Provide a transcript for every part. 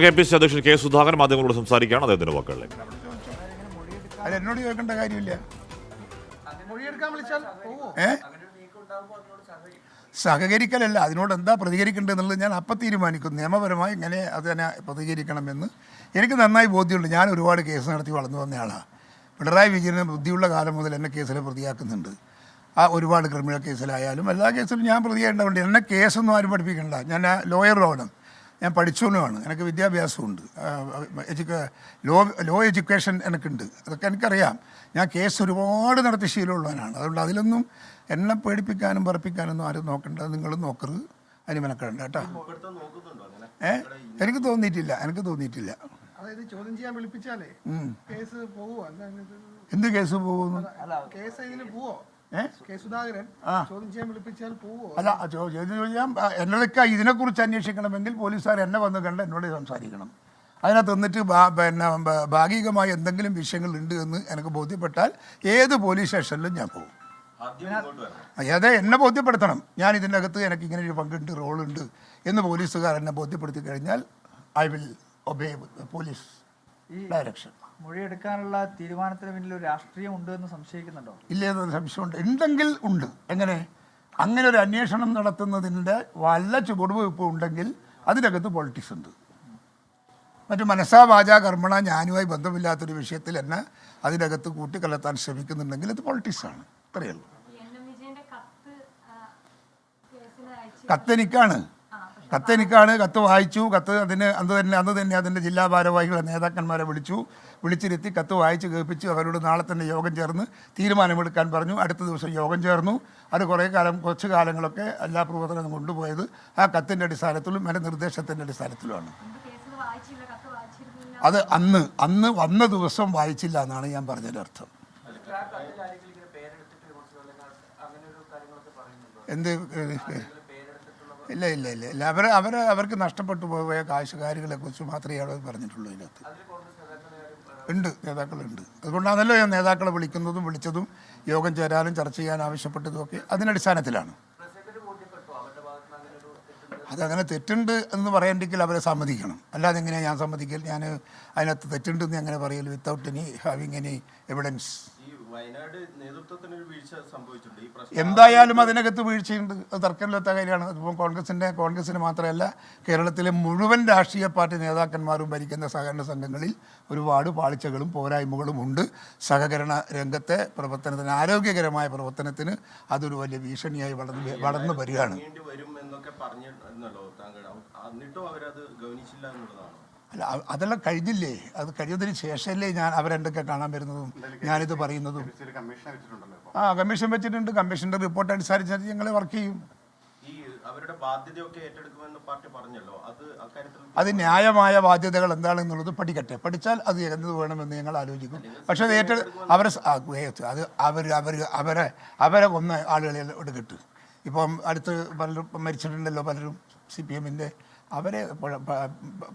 KPCC അധ്യക്ഷൻ K Sudhakaran മാധ്യമങ്ങളോട് സംസാരിക്കുകയാണ്. അദ്ദേഹത്തിന്റെ വാക്കുകളിലേക്ക്. അത് എന്നോട് ചോദിക്കേണ്ട കാര്യമില്ല. സഹകരിക്കലല്ല, അതിനോട് എന്താ പ്രതികരിക്കേണ്ടതെന്നുള്ളത് ഞാൻ അപ്പം തീരുമാനിക്കും. നിയമപരമായി ഇങ്ങനെ അത് തന്നെ പ്രതികരിക്കണമെന്ന് എനിക്ക് നന്നായി ബോധ്യമുണ്ട്. ഞാൻ ഒരുപാട് കേസ് നടത്തി വളർന്നു വന്നയാളാണ്. പിണറായി വിജയന് ബുദ്ധിയുള്ള കാലം മുതൽ എന്നെ കേസിൽ പ്രതിയാക്കുന്നുണ്ട്. ഒരുപാട് ക്രിമിനൽ കേസിലായാലും എല്ലാ കേസിലും ഞാൻ പ്രതിയാകേണ്ടതുകൊണ്ട് എന്നെ കേസൊന്നും ആരും പഠിപ്പിക്കണ്ട. ഞാൻ ലോയറാണ്, ഞാൻ പഠിച്ചവനുമാണ്, എനിക്ക് വിദ്യാഭ്യാസമുണ്ട്, ലോ എഡ്യൂക്കേഷൻ എനിക്കുണ്ട്, അതൊക്കെ എനിക്കറിയാം. ഞാൻ കേസ് ഒരുപാട് നടത്തി ശീലമുള്ളവനാണ്. അതുകൊണ്ട് അതിലൊന്നും എന്നെ പേടിപ്പിക്കാനും പറപ്പിക്കാനൊന്നും ആരും നോക്കണ്ട. നിങ്ങളും നോക്കരുത്, അതിന് മെനക്കെടണ്ട കേട്ടോ. എനിക്ക് തോന്നിയിട്ടില്ല. ചോദ്യം ചെയ്യാൻ വിളിപ്പിച്ചാലേ കേസ് പോവോ? എന്ത് കേസ് പോകുന്നു? കേസ് ഇതിന് പോവോ? ചോദ്യം ചെയ്യാൻ വിളിപ്പിച്ചാൽ പോവോ? അല്ല, ചോദ്യം ചെയ്യാൻ എന്നോടൊക്കെ ഇതിനെക്കുറിച്ച് അന്വേഷിക്കണമെങ്കിൽ പോലീസുകാർ എന്നെ വന്ന് കണ്ട് എന്നോട് സംസാരിക്കണം. അതിനകത്ത് എന്നിട്ട് ഭാഗികമായി എന്തെങ്കിലും വിഷയങ്ങൾ ഉണ്ട് എന്ന് എനിക്ക് ബോധ്യപ്പെട്ടാൽ ഏത് പോലീസ് സ്റ്റേഷനിലും ഞാൻ പോകും. അതെ, എന്നെ ബോധ്യപ്പെടുത്തണം. ഞാൻ ഇതിൻ്റെ അകത്ത് എനിക്ക് ഇങ്ങനെ ഒരു പങ്കുണ്ട്, റോളുണ്ട് എന്ന് പോലീസുകാർ എന്നെ ബോധ്യപ്പെടുത്തി കഴിഞ്ഞാൽ I will obey police direction. മൊഴിയെടുക്കാനുള്ള തീരുമാനത്തിന് പിന്നിൽ ഒരു രാഷ്ട്രീയം ഉണ്ട് എന്ന് സംശയിക്കുന്നുണ്ടോ? ഇല്ലെന്ന് സംശയമുണ്ട്. ഉണ്ടെങ്കിൽ ഉണ്ട്. എങ്ങനെ? അങ്ങനെ ഒരു അന്വേഷണം നടത്തുന്നതിൻ്റെ വല്ല ചുവടുവയ്പ് ഉണ്ടെങ്കിൽ അതിനകത്ത് പൊളിറ്റിക്സ് ഉണ്ട്. മറ്റു മനസ്സാ വാചാ കർമ്മണ ഞാനുമായി ബന്ധമില്ലാത്തൊരു വിഷയത്തിൽ എന്നെ അതിനകത്ത് കൂട്ടിക്കലർത്താൻ ശ്രമിക്കുന്നുണ്ടെങ്കിൽ അത് പൊളിറ്റിക്സാണ്. ഇത്രയേ ഉള്ളൂ. കത്തെനിക്കാണ്. കത്ത് വായിച്ചു. അന്ന് തന്നെ അതിൻ്റെ ജില്ലാ ഭാരവാഹികളെ നേതാക്കന്മാരെ വിളിച്ചിരുത്തി കത്ത് വായിച്ച് കേൾപ്പിച്ചു. അവരോട് നാളെ തന്നെ യോഗം ചേർന്ന് തീരുമാനമെടുക്കാൻ പറഞ്ഞു. അടുത്ത ദിവസം യോഗം ചേർന്നു. അത് കുറച്ച് കാലങ്ങളൊക്കെ എല്ലാ പ്രവർത്തനവും കൊണ്ടുപോയത് ആ കത്തിൻ്റെ അടിസ്ഥാനത്തിലും എൻ്റെ നിർദ്ദേശത്തിൻ്റെ അടിസ്ഥാനത്തിലുമാണ്. അത് അന്ന് വന്ന ദിവസം വായിച്ചില്ല എന്നാണ് ഞാൻ പറഞ്ഞതിൻ്റെ അർത്ഥം. എന്ത്? ഇല്ല. അവർക്ക് നഷ്ടപ്പെട്ടു പോയ കാര്യങ്ങളെ കുറിച്ച് മാത്രമേ അവിടെ പറഞ്ഞിട്ടുള്ളൂ. ഇതിനകത്ത് ഉണ്ട്, നേതാക്കളുണ്ട്. അതുകൊണ്ടാണല്ലോ ഞാൻ നേതാക്കളെ വിളിച്ചതും യോഗം ചേരാനും ചർച്ച ചെയ്യാൻ ആവശ്യപ്പെട്ടതും ഒക്കെ അതിനടിസ്ഥാനത്തിലാണ്. അതങ്ങനെ തെറ്റുണ്ട് എന്ന് പറയണ്ടെങ്കിൽ അവരെ സമ്മതിക്കണം. അല്ലാതെ എങ്ങനെയാണ് ഞാൻ സമ്മതിക്കൽ? ഞാൻ അതിനകത്ത് തെറ്റുണ്ടെന്ന് എങ്ങനെ പറയൽ without any having any evidence? എന്തായാലും അതിനകത്ത് വീഴ്ചയുണ്ട്. അത് തർക്കമില്ലാത്ത കാര്യമാണ്. അതിപ്പം കോൺഗ്രസിന് മാത്രമല്ല, കേരളത്തിലെ മുഴുവൻ രാഷ്ട്രീയ പാർട്ടി നേതാക്കന്മാരും ഭരിക്കുന്ന സഹകരണ സംഘങ്ങളിൽ ഒരുപാട് പാളിച്ചകളും പോരായ്മകളും ഉണ്ട്. സഹകരണ രംഗത്തെ പ്രവർത്തനത്തിന്, ആരോഗ്യകരമായ പ്രവർത്തനത്തിന് അതൊരു വലിയ ഭീഷണിയായി വളർന്നു വരികയാണ്. അല്ല, അതെല്ലാം കഴിഞ്ഞില്ലേ? അത് കഴിഞ്ഞതിന് ശേഷമല്ലേ ഞാൻ അവരെന്തൊക്കെ കാണാൻ വരുന്നതും ഞാനിത് പറയുന്നതും. കമ്മീഷൻ വെച്ചിട്ടുണ്ട്. കമ്മീഷന്റെ റിപ്പോർട്ട് അനുസരിച്ച് ഞങ്ങൾ വർക്ക് ചെയ്യും. അത് ന്യായമായ ബാധ്യതകൾ എന്താണെന്നുള്ളത് പഠിച്ചാൽ അത് എന്ത് വേണമെന്ന് ഞങ്ങൾ ആലോചിക്കും. പക്ഷെ അത് അവരെ കൊന്ന ആളുകളെ എടുക്കട്ട്. ഇപ്പം അടുത്ത് പലരും മരിച്ചിട്ടുണ്ടല്ലോ, പലരും CPMൻ്റെ. അവരെ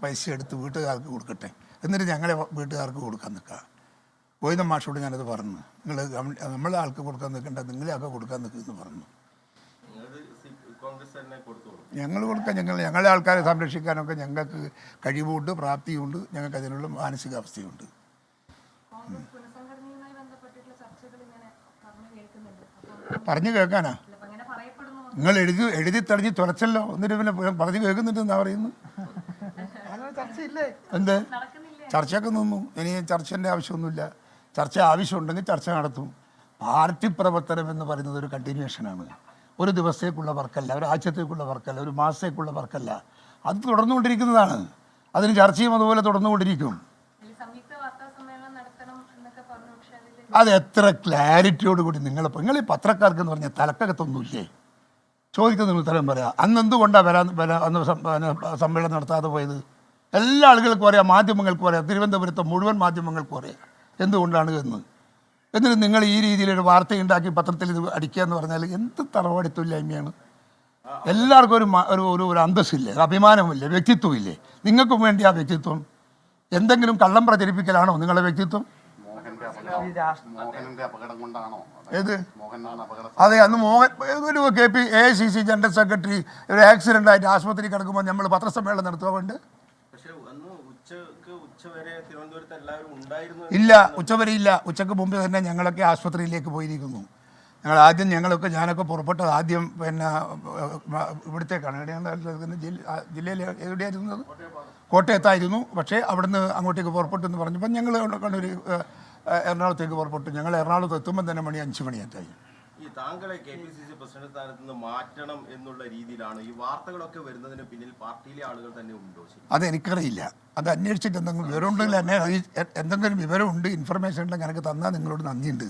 പൈസ എടുത്ത് വീട്ടുകാർക്ക് കൊടുക്കട്ടെ, എന്നിട്ട് ഞങ്ങളെ വീട്ടുകാർക്ക് കൊടുക്കാൻ നിൽക്കുക. ഗോവിന്ദൻ മാഷോട് ഞാനത് പറഞ്ഞു. നമ്മളെ ആൾക്ക് കൊടുക്കാൻ നിൽക്കണ്ട, നിങ്ങളെ ആൾക്ക് കൊടുക്കാൻ നിൽക്കുമെന്ന് പറഞ്ഞു. ഞങ്ങൾ കൊടുക്കാം. ഞങ്ങളെ ആൾക്കാരെ സംരക്ഷിക്കാനൊക്കെ ഞങ്ങൾക്ക് കഴിവുണ്ട്, പ്രാപ്തിയുണ്ട്, ഞങ്ങൾക്ക് അതിനുള്ള മാനസികാവസ്ഥയുണ്ട്. പറഞ്ഞു കേൾക്കാനാ? നിങ്ങൾ എഴുതി തെളിഞ്ഞ് തുറച്ചല്ലോ, എന്നിട്ട് പിന്നെ പറഞ്ഞു കേൾക്കുന്നുണ്ട് എന്നാ പറയുന്നു. എന്ത് ചർച്ചയൊക്കെ നിന്നു? ഇനി ചർച്ചേൻ്റെ ആവശ്യമൊന്നുമില്ല. ചർച്ച ആവശ്യമുണ്ടെങ്കിൽ ചർച്ച നടത്തും. പാർട്ടി പ്രവർത്തനം എന്ന് പറയുന്നത് ഒരു കണ്ടിന്യൂഷനാണ്. ഒരു ദിവസത്തേക്കുള്ള വർക്കല്ല, ഒരു ആഴ്ചത്തേക്കുള്ള വർക്കല്ല, ഒരു മാസത്തേക്കുള്ള വർക്കല്ല. അത് തുടർന്നുകൊണ്ടിരിക്കുന്നതാണ്. അതിന് ചർച്ചയും അതുപോലെ തുടർന്നുകൊണ്ടിരിക്കും. അത് എത്ര ക്ലാരിറ്റിയോട് കൂടി നിങ്ങൾ ഈ പത്രക്കാർക്ക് എന്ന് പറഞ്ഞാൽ തലക്കകത്തൊന്നുമില്ലേ? ചോദിക്കുന്നതിന് ഉത്തരം പറയാം. അന്ന് എന്തുകൊണ്ടാണ് അന്ന് സമ്മേളനം നടത്താതെ പോയത്? എല്ലാ ആളുകൾക്കും അറിയാം, മാധ്യമങ്ങൾക്കും അറിയാം, തിരുവനന്തപുരത്തെ മുഴുവൻ മാധ്യമങ്ങൾക്കും അറിയാം എന്തുകൊണ്ടാണ് എന്ന്. എന്നിട്ട് നിങ്ങൾ ഈ രീതിയിലൊരു വാർത്തയുണ്ടാക്കി പത്രത്തിൽ ഇത് അടിക്കുക എന്ന് പറഞ്ഞാൽ എന്ത് തറവാടിത്തൊല്ലായ്മയാണ്. എല്ലാവർക്കും ഒരു അന്തസ്സില്ലേ, അഭിമാനമില്ലേ, വ്യക്തിത്വമില്ലേ? നിങ്ങൾക്കും വേണ്ടി ആ വ്യക്തിത്വം എന്തെങ്കിലും കള്ളം പ്രചരിപ്പിക്കലാണോ നിങ്ങളുടെ വ്യക്തിത്വം? ഏത്? അതെ, അന്ന് ഒരു AICC ജനറൽ സെക്രട്ടറി ഒരു ആക്സിഡൻ്റ് ആയിട്ട് ആശുപത്രി കിടക്കുമ്പോൾ നമ്മൾ പത്രസമ്മേളനം നടത്തുക വേണ്ട? ഇല്ല, ഉച്ചവരെ ഇല്ല. ഉച്ചക്ക് മുമ്പ് തന്നെ ഞങ്ങളൊക്കെ ആശുപത്രിയിലേക്ക് പോയിരിക്കുന്നു. ഞാനൊക്കെ പുറപ്പെട്ടത് ആദ്യം പിന്നെ ഇവിടത്തേക്കാണ്. എവിടെയാണ് ജില്ലയിൽ എവിടെയായിരുന്നത്? കോട്ടയത്തായിരുന്നു. പക്ഷേ അവിടുന്ന് അങ്ങോട്ടേക്ക് പുറപ്പെട്ടു എന്ന് പറഞ്ഞപ്പോൾ ഞങ്ങൾ കണ്ണൂർ എറണാകുളത്തേക്ക് പുറപ്പെട്ടു. ഞങ്ങൾ എറണാകുളത്ത് എത്തുമ്പോൾ തന്നെ 5 മണിയായി. ഈ താങ്കളെ KPCC പ്രസിഡന്റ് സ്ഥാനത്ത് നിന്ന് മാറ്റണം എന്നുള്ള രീതിയിലാണ് ഈ വാർത്തകളൊക്കെ വരുന്നതിന് പിന്നിൽ പാർട്ടിയിലെ ആളുകൾ തന്നെ ഉണ്ടോ? അതെനിക്കറിയില്ല. അത് അന്വേഷിച്ചിട്ട് എന്തെങ്കിലും വിവരം ഉണ്ടെങ്കിൽ എന്തെങ്കിലും വിവരമുണ്ട്, ഇൻഫർമേഷൻ ഉണ്ടെങ്കിൽ എനിക്ക് തന്നാൽ നിങ്ങളോട് നന്ദിയുണ്ട്.